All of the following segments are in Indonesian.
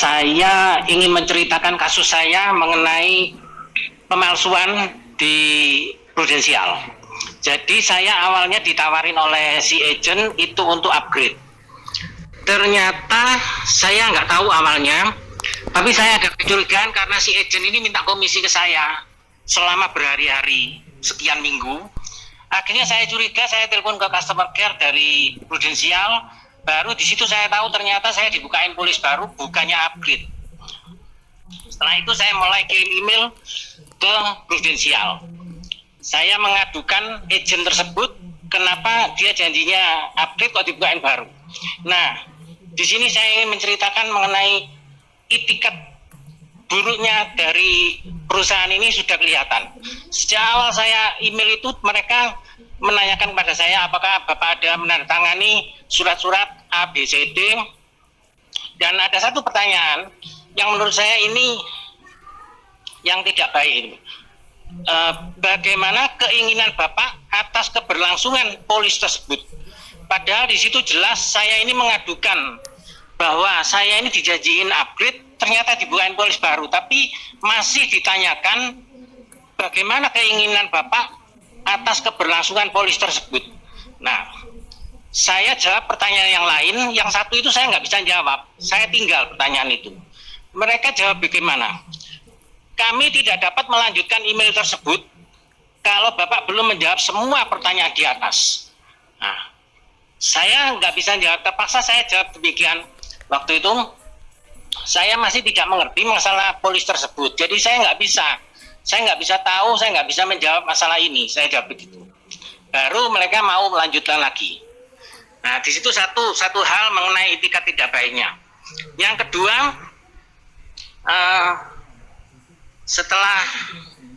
Saya ingin menceritakan kasus saya mengenai pemalsuan di Prudensial. Jadi saya awalnya ditawarin oleh si agent itu untuk upgrade. Ternyata saya nggak tahu awalnya, tapi saya ada kecurigaan karena si agent ini minta komisi ke saya selama berhari-hari, sekian minggu. Akhirnya saya curiga, saya telepon ke customer care dari Prudensial. Baru di situ saya tahu ternyata saya dibukain polis baru, bukannya upgrade. Setelah itu saya mulai kirim email ke Prudensial. Saya mengadukan agent tersebut, kenapa dia janjinya upgrade kok dibukain baru. Nah, di sini saya ingin menceritakan mengenai itikat buruknya dari perusahaan ini sudah kelihatan. Sejak awal saya email itu, mereka menanyakan kepada saya apakah Bapak ada menandatangani surat-surat A, B, C, D. Dan ada satu pertanyaan yang menurut saya ini yang tidak baik ini. Bagaimana keinginan Bapak atas keberlangsungan polis tersebut? Padahal di situ jelas saya ini mengadukan bahwa saya ini dijanjiin upgrade, ternyata dibukain polis baru, tapi masih ditanyakan bagaimana keinginan Bapak atas keberlangsungan polis tersebut. Nah, saya jawab pertanyaan yang lain, yang satu itu saya nggak bisa jawab, saya tinggal pertanyaan itu. Mereka jawab bagaimana? Kami tidak dapat melanjutkan email tersebut kalau Bapak belum menjawab semua pertanyaan di atas. Nah, saya nggak bisa jawab, terpaksa saya jawab demikian. Waktu itu saya masih tidak mengerti masalah polis tersebut, jadi saya nggak bisa tahu, saya nggak bisa menjawab masalah ini. Saya jawab begitu. Baru mereka mau melanjutkan lagi. Nah, di situ satu hal mengenai etikat tidak baiknya. Yang kedua, setelah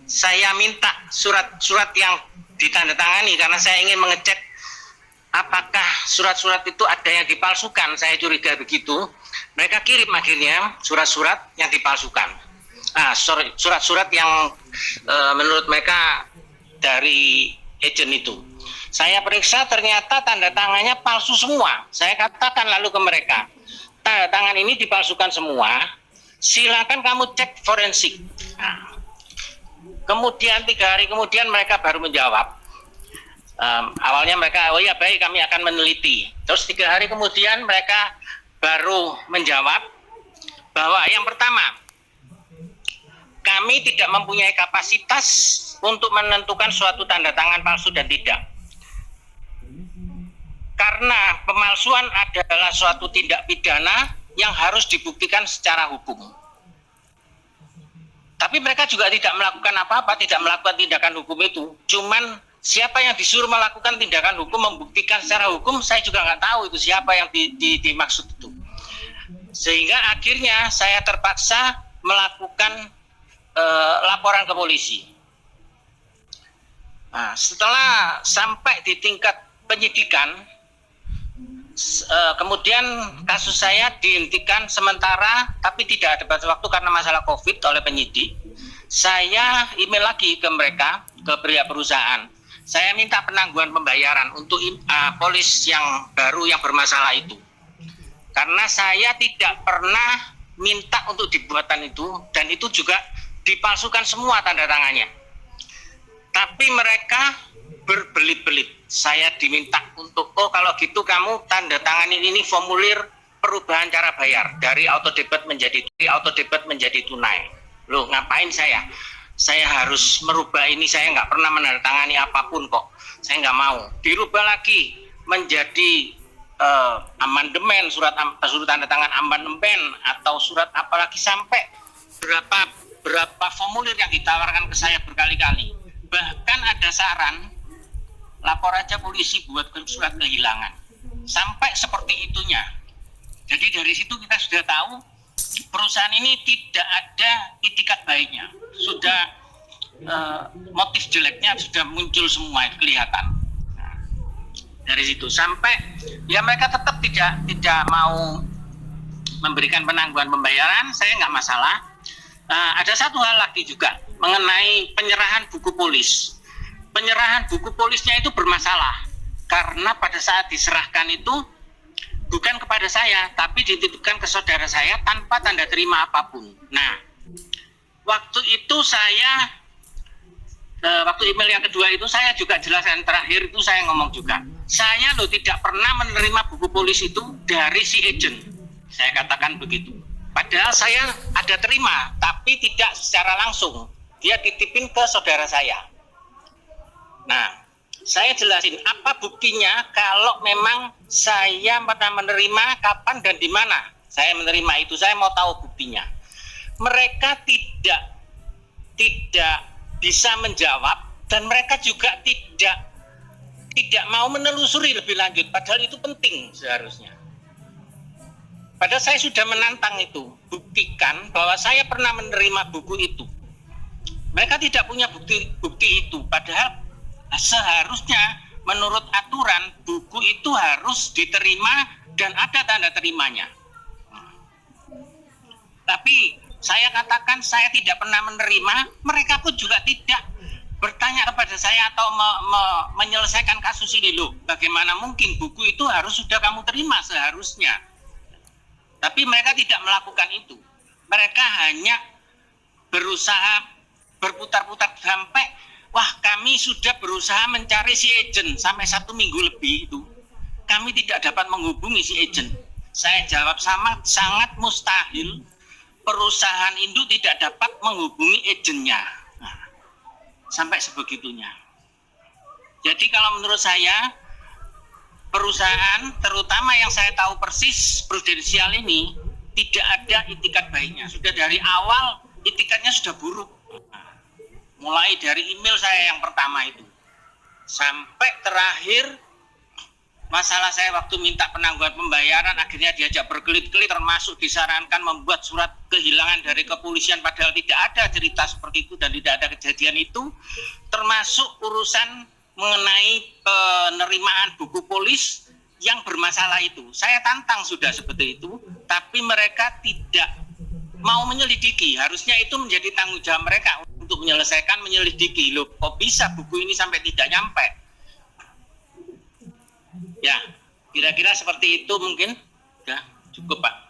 saya minta surat-surat yang ditandatangani karena saya ingin mengecek apakah surat-surat itu ada yang dipalsukan, saya curiga begitu. Mereka kirim akhirnya surat-surat yang dipalsukan. Surat-surat yang menurut mereka dari agent itu. Saya periksa ternyata tanda tangannya palsu semua. Saya katakan lalu ke mereka, tanda tangan ini dipalsukan semua, silakan kamu cek forensik. Nah, kemudian 3 hari kemudian mereka baru menjawab. Awalnya mereka, oh ya baik, kami akan meneliti. Terus 3 hari kemudian mereka baru menjawab bahwa yang pertama, kami tidak mempunyai kapasitas untuk menentukan suatu tanda tangan palsu dan tidak. Karena pemalsuan adalah suatu tindak pidana yang harus dibuktikan secara hukum. Tapi mereka juga tidak melakukan apa-apa, tidak melakukan tindakan hukum itu. Cuman siapa yang disuruh melakukan tindakan hukum, membuktikan secara hukum, saya juga nggak tahu itu siapa yang dimaksud itu. Sehingga akhirnya saya terpaksa melakukan laporan ke polisi. Nah, setelah sampai di tingkat penyidikan, kemudian kasus saya dihentikan sementara, tapi tidak ada batas waktu karena masalah COVID oleh penyidik. Saya email lagi ke mereka, ke pihak perusahaan. Saya minta penangguhan pembayaran untuk polis yang baru yang bermasalah itu. Karena saya tidak pernah minta untuk dibuatan itu, dan itu juga dipalsukan semua tanda tangannya. Tapi mereka berbelit-belit. Saya diminta untuk, oh kalau gitu kamu tanda tanganin ini formulir perubahan cara bayar dari auto debit menjadi tunai. Loh, ngapain saya? Saya harus merubah ini, saya nggak pernah menandatangani apapun kok. Saya nggak mau. Dirubah lagi menjadi amandemen, surat tanda tangan amandemen atau surat apalagi, sampai berapa formulir yang ditawarkan ke saya berkali-kali. Bahkan ada saran, lapor aja polisi buat surat kehilangan. Sampai seperti itunya. Jadi dari situ kita sudah tahu perusahaan ini tidak ada itikat baiknya. Sudah motif jeleknya sudah muncul semua, kelihatan. Nah, dari situ sampai ya mereka tetap tidak mau memberikan penangguhan pembayaran, saya nggak masalah. Ada satu hal lagi juga mengenai penyerahan buku polis. Penyerahan buku polisnya itu bermasalah karena pada saat diserahkan itu bukan kepada saya, tapi dititipkan ke saudara saya tanpa tanda terima apapun. Nah, waktu itu saya, waktu email yang kedua itu saya juga jelaskan, terakhir itu saya ngomong juga, saya loh tidak pernah menerima buku polis itu dari si agent, saya katakan begitu. Padahal saya ada terima, tapi tidak secara langsung, dia titipin ke saudara saya. Nah, saya jelasin apa buktinya kalau memang saya pernah menerima, kapan dan di mana saya menerima itu, saya mau tahu buktinya. Mereka tidak bisa menjawab dan mereka juga tidak mau menelusuri lebih lanjut, padahal itu penting seharusnya. Padahal saya sudah menantang itu, buktikan bahwa saya pernah menerima buku itu. Mereka tidak punya bukti itu, padahal seharusnya menurut aturan buku itu harus diterima dan ada tanda terimanya. Tapi saya katakan saya tidak pernah menerima, mereka pun juga tidak bertanya kepada saya atau menyelesaikan kasus ini. Loh, bagaimana mungkin buku itu harus sudah kamu terima seharusnya. Tapi mereka tidak melakukan itu. Mereka hanya berusaha berputar-putar sampai, wah, kami sudah berusaha mencari si agent sampai 1 minggu lebih itu. Kami tidak dapat menghubungi si agent. Saya jawab sangat mustahil perusahaan induk tidak dapat menghubungi agentnya. Nah, sampai sebegitunya. Jadi kalau menurut saya, perusahaan terutama yang saya tahu persis Prudensial ini tidak ada itikat baiknya. Sudah dari awal itikatnya sudah buruk. Mulai dari email saya yang pertama itu sampai terakhir masalah saya waktu minta penangguhan pembayaran, akhirnya diajak berkelit-kelit, termasuk disarankan membuat surat kehilangan dari kepolisian, padahal tidak ada cerita seperti itu dan tidak ada kejadian itu, termasuk urusan mengenai penerimaan buku polis yang bermasalah itu. Saya tantang sudah seperti itu, tapi mereka tidak mau menyelidiki. Harusnya itu menjadi tanggung jawab mereka untuk menyelidiki. Loh, kok bisa buku ini sampai tidak nyampe? Ya, kira-kira seperti itu mungkin. Ya, cukup Pak.